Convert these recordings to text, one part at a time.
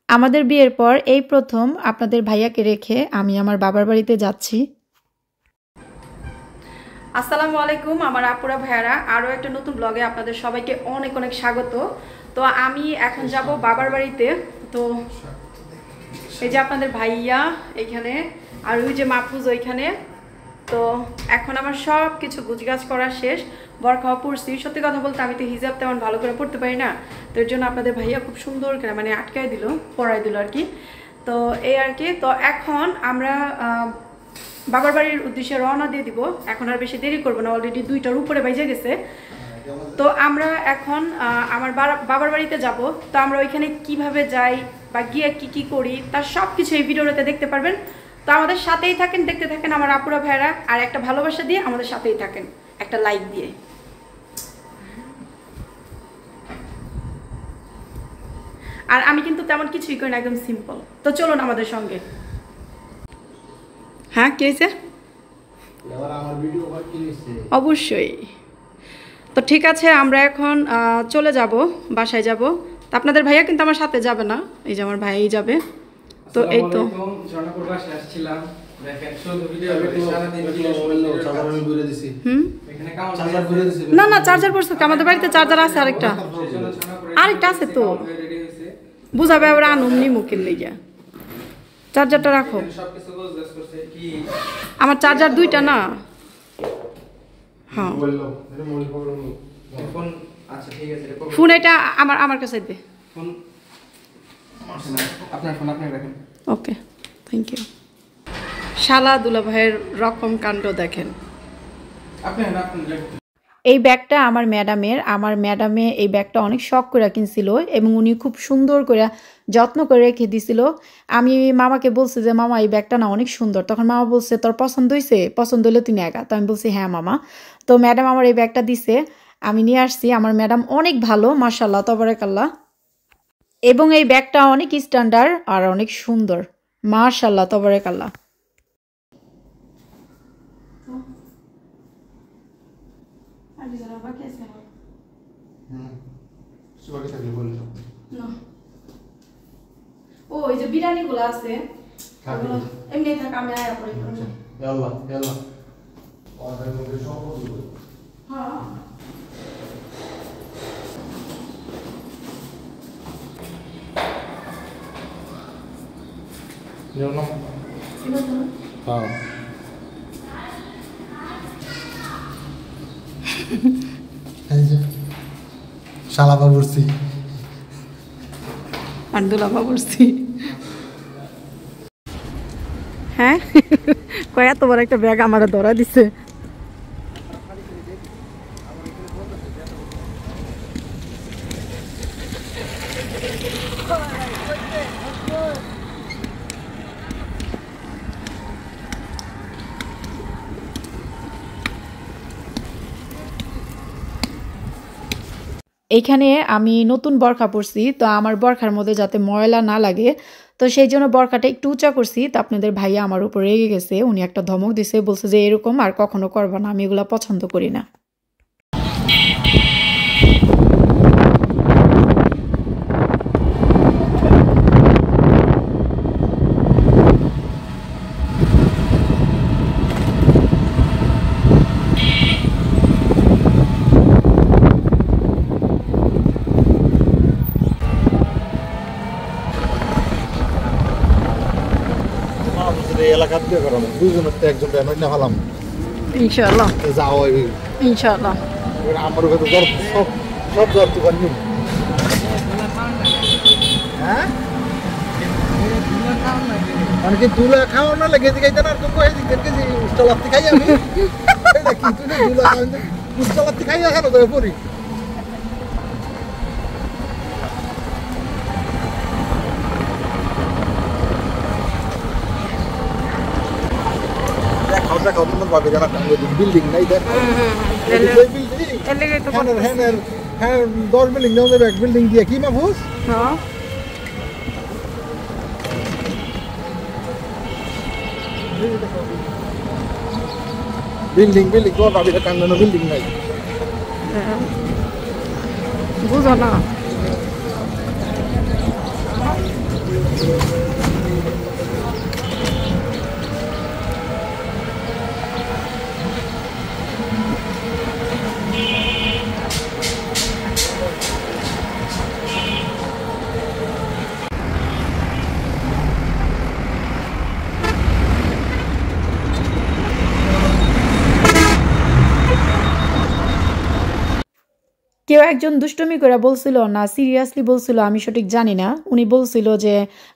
আমাদের বিয়ের পর এই প্রথম আপনাদের ভাইয়াকে রেখে আমি আমার বাবার বাড়িতে যাচ্ছি। আসসালামু আলাইকুম আমার আপুরা ভাইয়ারা, আরও একটা নতুন ব্লগে আপনাদের সবাইকে অনেক অনেক স্বাগত। তো আমি এখন যাব বাবার বাড়িতে। তো এই যে আপনাদের ভাইয়া এখানে, আর ওই যে মাহফুজ ওইখানে। তো এখন আমার সব কিছু গুজগাছ করা শেষ, বরখাও পড়ছি। সত্যি কথা বলতে আমি তো হিজাব তেমন ভালো করে পড়তে পারি না, তো এর জন্য আপনাদের ভাইয়া খুব সুন্দর করে মানে আটকায় দিল, পড়াই দিল আর কি। তো এই আর কি। তো এখন আমরা বাবার বাড়ির উদ্দেশ্যে রওনা দিয়ে দিব। এখন আর বেশি দেরি করবো না, অলরেডি 2টার উপরে বেজে গেছে। তো আমরা এখন আমার বাবার বাড়িতে যাব। তো আমরা ওইখানে কিভাবে যাই বা গিয়ে কি করি তার সব কিছু এই ভিডিওতে দেখতে পারবেন। তো আমাদের সাথেই থাকেন, দেখতে থাকেন আমার আপুরা ভাইরা, আর একটা ভালোবাসা দিয়ে আমাদের সাথেই থাকেন, একটা লাইক দিয়ে। আর আমি কিন্তু তেমন কিছুই করি না, একদম সিম্পল। তো চলুন আমাদের সঙ্গে। হ্যাঁ কি হয়েছে? অবশ্যই। তো ঠিক আছে, আমরা এখন চলে যাব, বাসায় যাব। তো আপনাদের ভাইয়া কিন্তু আমার সাথে যাবে না, এই যে আমার ভাইই যাবে। তো এই তো না না চার্জার পড়ছে, আমাদের বাড়িতে চার্জার আছে, আরেকটা আছে তো বুঝাবে আবার আনুমনি মুখের লেগে। চার্জারটা রাখো, আমার চার্জার 2টা না। হ্যাঁ ফোন এটা আমার কাছে দে। Okay thank you. শালা দুলা ভাইয়ের রকম কাণ্ড দেখেন। এই ব্যাগটা আমার ম্যাডামে এই ব্যাগটা অনেক শখ করে কিনছিল এবং উনি খুব সুন্দর করে যত্ন করে রেখে দিছিল। আমি মামাকে বলছি যে মামা এই ব্যাগটা না অনেক সুন্দর, তখন মামা বলছে তোর পছন্দ হয়েছে? পছন্দ হইলে তুই একা। তো আমি বলছি হ্যাঁ মামা। তো ম্যাডাম আমার এই ব্যাগটা দিছে, আমি নিয়ে আসছি। আমার ম্যাডাম অনেক ভালো, মাশাআল্লাহ তাবারাকাল্লাহ। এবং এই ব্যাগটা অনেক স্ট্যান্ডার্ড আর অনেক সুন্দর, মাশাআল্লাহ তাবারাকাল্লাহ। ও এই যে বিরিয়ানি গুলো আছে এমনি থাক, আমি আয়া পড়ি। আল্লাহ আল্লাহ ওদের মধ্যে সব বলবো। হ্যাঁ নিও না। হ্যাঁ শালা বাবুরছি আন্দুলা বাবুরছি। হ্যাঁ কয় এত বড় একটা ব্যাগ আমার ধরা দিছে। এইখানে আমি নতুন বরখা পরছি, তো আমার বরখার মধ্যে যাতে ময়লা না লাগে তো সেই জন্য বরখাটা একটু উঁচা করছি। তো আপনাদের ভাইয়া আমার উপর রেগে গেছে, উনি একটা ধমক দিছে, বলছে যে এরকম আর কখনো করবা না, আমি এগুলা পছন্দ করি না। ইনশাআল্লাহ যাও ইনশাআল্লাহ আমার সব জ্বর তো পারবি। হ্যাঁ অনেকে তুলা খাওয়া না লাগে দিকে না তো কই দিকে যে উস্তালাতি খাই আমি এটা কি তুই তুলা খাওয়া উস্তালাতি খাই আসানো তো পরি দেখো তোমার ভাবে জানা বিল্ডিং নাই দেখ হ্যাঁ 10 বিল্ডিং নেওয়া এক বিল্ডিং দিয়ে কি মাহফুজ। হ্যাঁ বিল্ডিং তোমার ভাবে কান্দানো বিল্ডিং নাই বুঝো না। কেউ একজন দুষ্টুমি করে বলছিল, না সিরিয়াসলি বলছিল, আমি সঠিক জানি না, উনি বলছিল যে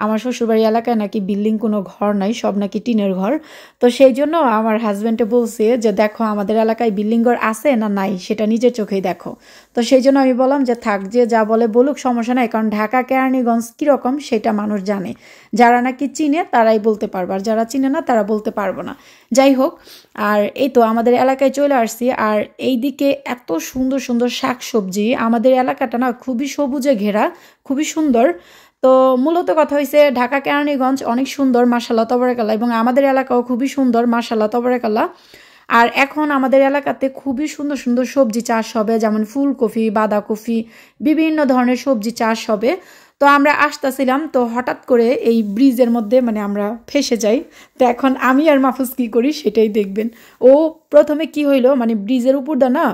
আমার শ্বশুরবাড়ি এলাকায় নাকি বিল্ডিং কোনো ঘর নাই, সব নাকি টিনের ঘর। তো সেই জন্য আমার হাজব্যান্ডে বলছে যে দেখো আমাদের এলাকায় বিল্ডিং ঘর আছে না নাই সেটা নিজের চোখেই দেখো। তো সেই জন্য আমি বললাম যে থাক, যে যা বলে বলুক, সমস্যা নাই, কারণ ঢাকা কেরানীগঞ্জ কীরকম সেটা মানুষ জানে, যারা নাকি চিনে তারাই বলতে পারবে, আর যারা চিনে না তারা বলতে পারবো না। যাই হোক, আর এই তো আমাদের এলাকায় চলে আসছি। আর এই দিকে এত সুন্দর সুন্দর শাকসবজি, আমাদের এলাকাটা না খুবই সবুজে ঘেরা, খুবই সুন্দর। তো মূলত কথা হয়েছে ঢাকা কেরানীগঞ্জ অনেক সুন্দর মাশাআল্লাহ তাবারাকাল্লাহ, এবং আমাদের এলাকাও খুবই সুন্দর মাশাআল্লাহ তাবারাকাল্লাহ। আর এখন আমাদের এলাকাতে খুবই সুন্দর সুন্দর সবজি চাষ হবে, যেমন ফুলকপি, বাঁধাকপি, বিভিন্ন ধরনের সবজি চাষ হবে। তো আমরা আসতেছিলাম, তো হঠাৎ করে এই ব্রিজের মধ্যে মানে আমরা ফেসে যাই। তো এখন আমি আর মাহফুজ কী করি সেটাই দেখবেন। ও প্রথমে কি হইলো, মানে ব্রিজের উপর দা না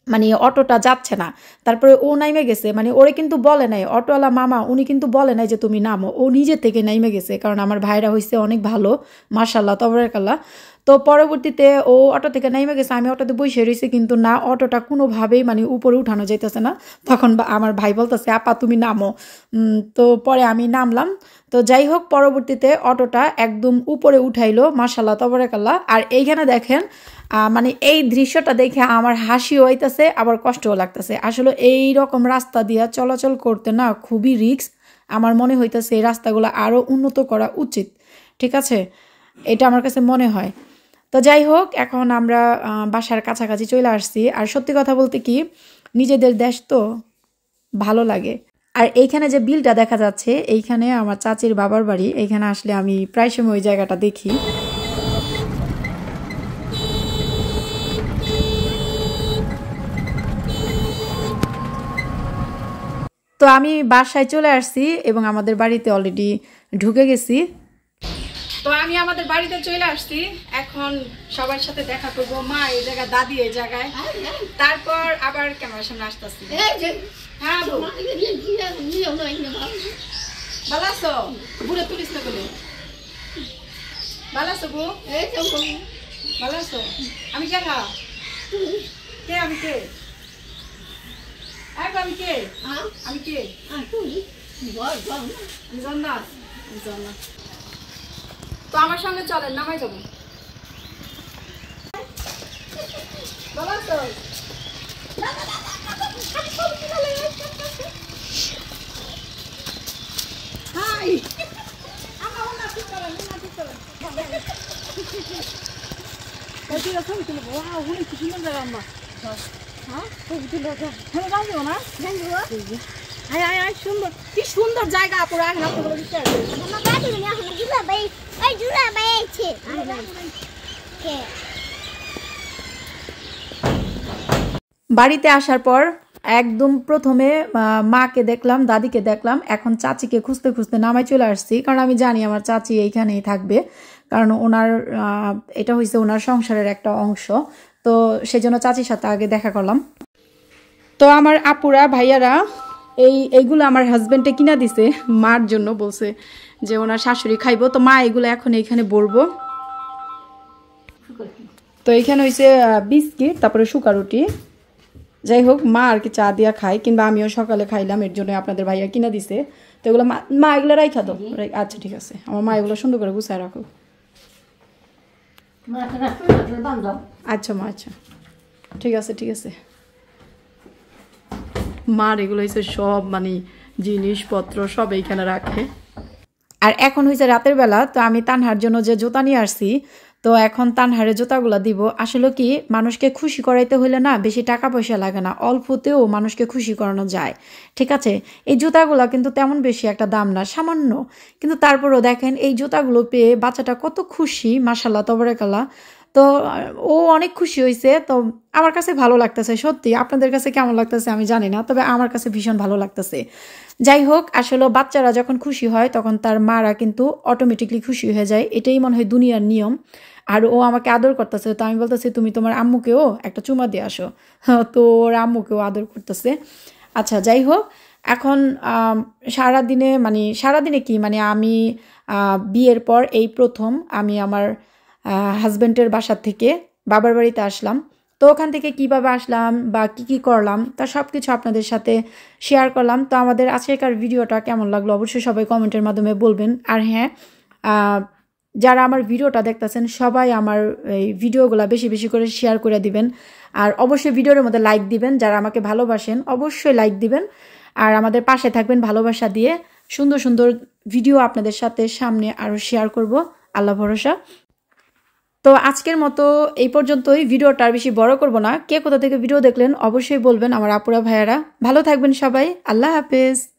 মানে অটোটা যাচ্ছে না, তারপরে ও নাইমে গেছে, মানে ওরে কিন্তু বলে নাই অটোওয়ালা মামা, উনি কিন্তু বলে নাই যে তুমি নামো, ও নিজে থেকে নাইমে গেছে, কারণ আমার ভাইরা হয়েছে অনেক ভালো মাশাআল্লাহ তাবারাকাল্লাহ। তো পরবর্তীতে ও অটো থেকে নাইমে গেছে, আমি অটোতে বসে রয়েছি, কিন্তু না অটোটা কোনোভাবেই মানে উপরে উঠানো যাইতেছে না। তখন আমার ভাই বলতেছে আপা তুমি নামো। তো পরে আমি নামলাম। তো যাই হোক, পরবর্তীতে অটোটা একদম উপরে উঠাইলো মাশাআল্লাহ তাবারাকাল্লাহ। আর এইখানে দেখেন মানে এই দৃশ্যটা দেখে আমার হাসিও হইতেছে, আবার কষ্টও লাগতেছে। আসলে এই রকম রাস্তা দিয়া চলাচল করতে না খুবই রিস্ক। আমার মনে হইতেছে এই রাস্তাগুলো আরও উন্নত করা উচিত, ঠিক আছে, এটা আমার কাছে মনে হয়। তো যাই হোক, এখন আমরা বাসার কাছাকাছি চলে আসছি। আর সত্যি কথা বলতে কি, নিজেদের দেশ তো ভালো লাগে। আর এইখানে যে বিলটা দেখা যাচ্ছে, এইখানে আমার চাচির বাবার বাড়ি, এইখানে আসলে আমি প্রায় সময় ওই জায়গাটা দেখি। তো আমি বাসায় চলে আসছি এবং আমাদের বাড়িতে অলরেডি ঢুকে গেছি। তো আমি আমাদের বাড়িতে চলে আসছি, এখন সবার সাথে দেখা করবো, মা এই জায়গায়, দাদি এই জায়গায়, তারপর আবার ক্যামেরার সামনে আসতেছি। হ্যাঁ ভালো আছো? বুড়ে তুলিস না বলে ভালো আছো বউ? ভালো আছো? আমি কে খা কে আমি কে আমি কে আমি কে আমি জান্নাত। তো আমার সঙ্গে চলেন, নামাই যাবো। ভালো আছো? হাই আমার উন্নতি করেন, উন্নতি করেন। ওয়াও, অনেক সুন্দর জায়গা আম্মা। হ্যাঁ জানবো না, হাই হাই হাই, সুন্দর, কি সুন্দর জায়গা পুরো। বাড়িতে আসার পর একদম প্রথমে মাকে দেখলাম, দাদিকে দেখলাম, এখন চাচিকে খুঁজতে খুঁজতে নামাই চলে আসছি, কারণ আমি জানি আমার চাচি এইখানেই থাকবে, কারণ ওনার এটা হয়েছে ওনার সংসারের একটা অংশ। তো সেজন্য চাচির সাথে আগে দেখা করলাম। তো আমার আপুরা ভাইয়ারা এইগুলো আমার হাজব্যান্ডে কিনা দিছে মার জন্য, বলছে যে ওনার শাশুড়ি খাইবো। তো মা এগুলো এখন এইখানে বলবো। তো এইখানে হয়েছে বিস্কিট, তারপরে শুকা রুটি। যাই হোক, মা আর কি চা দিয়া খায়, কিংবা আমিও সকালে খাইলাম, এর জন্য আপনাদের ভাইয়া কিনা দিছে। তো এগুলো মা এগুলো রাইখা দাও। আচ্ছা ঠিক আছে, আমার মা এগুলো সুন্দর করে গুছায় রাখো। আচ্ছা মা, আচ্ছা ঠিক আছে ঠিক আছে। মার এগুলো হয়েছে সব মানে জিনিসপত্র সব এইখানে রাখে। আর এখন হয়েছে রাতের বেলা, তো আমি তানহার জন্য যে জুতা নিয়ে আসছি, তো এখন তানহারে জুতাগুলো দিব। আসলে কি, মানুষকে খুশি করাইতে হইলে না বেশি টাকা পয়সা লাগে না, অল্পতেও মানুষকে খুশি করানো যায়, ঠিক আছে। এই জুতাগুলো কিন্তু তেমন বেশি একটা দাম না, সামান্য, কিন্তু তারপরেও দেখেন এই জুতাগুলো পেয়ে বাচ্চাটা কত খুশি মাশাআল্লাহ তাবারাকাল্লাহ। তো তো ও অনেক খুশি হয়েছে। তো আমার কাছে ভালো লাগতেছে সত্যি, আপনাদের কাছে কেমন লাগতেছে আমি জানি না, তবে আমার কাছে ভীষণ ভালো লাগতেছে। যাই হোক, আসলে বাচ্চারা যখন খুশি হয় তখন তার মারা কিন্তু অটোমেটিকলি খুশি হয়ে যায়, এটাই মনে হয় দুনিয়ার নিয়ম। আর ও আমাকে আদর করতেছে, তো আমি বলতেছি তুমি তোমার আম্মুকেও একটা চুমা দিয়ে আসো। তো ওর আম্মুকেও আদর করতেছে। আচ্ছা যাই হোক, এখন সারাদিনে সারাদিনে কি আমি বিয়ের পর এই প্রথম আমি আমার হাজব্যান্ডের বাসা থেকে বাবার বাড়িতে আসলাম। তো ওখান থেকে কিভাবে আসলাম বা কি করলাম তা সব কিছু আপনাদের সাথে শেয়ার করলাম। তো আমাদের আজকের ভিডিওটা কেমন লাগলো অবশ্যই সবাই কমেন্টের মাধ্যমে বলবেন। আর হ্যাঁ, যারা আমার ভিডিওটা দেখতেছেন সবাই আমার এই ভিডিওগুলো বেশি বেশি করে শেয়ার করে দিবেন। আর অবশ্যই ভিডিওর মধ্যে লাইক দিবেন, যারা আমাকে ভালোবাসেন অবশ্যই লাইক দিবেন। আর আমাদের পাশে থাকবেন ভালোবাসা দিয়ে। সুন্দর সুন্দর ভিডিও আপনাদের সাথে সামনে আরও শেয়ার করব, আল্লাহ ভরসা। তো আজকের মতো এই পর্যন্তই, ভিডিওটা আর বেশি বড় করব না। কে কোথা থেকে ভিডিও দেখলেন অবশ্যই বলবেন আমার আপুরা ভাইয়ারা। ভালো থাকবেন সবাই, আল্লাহ হাফেজ।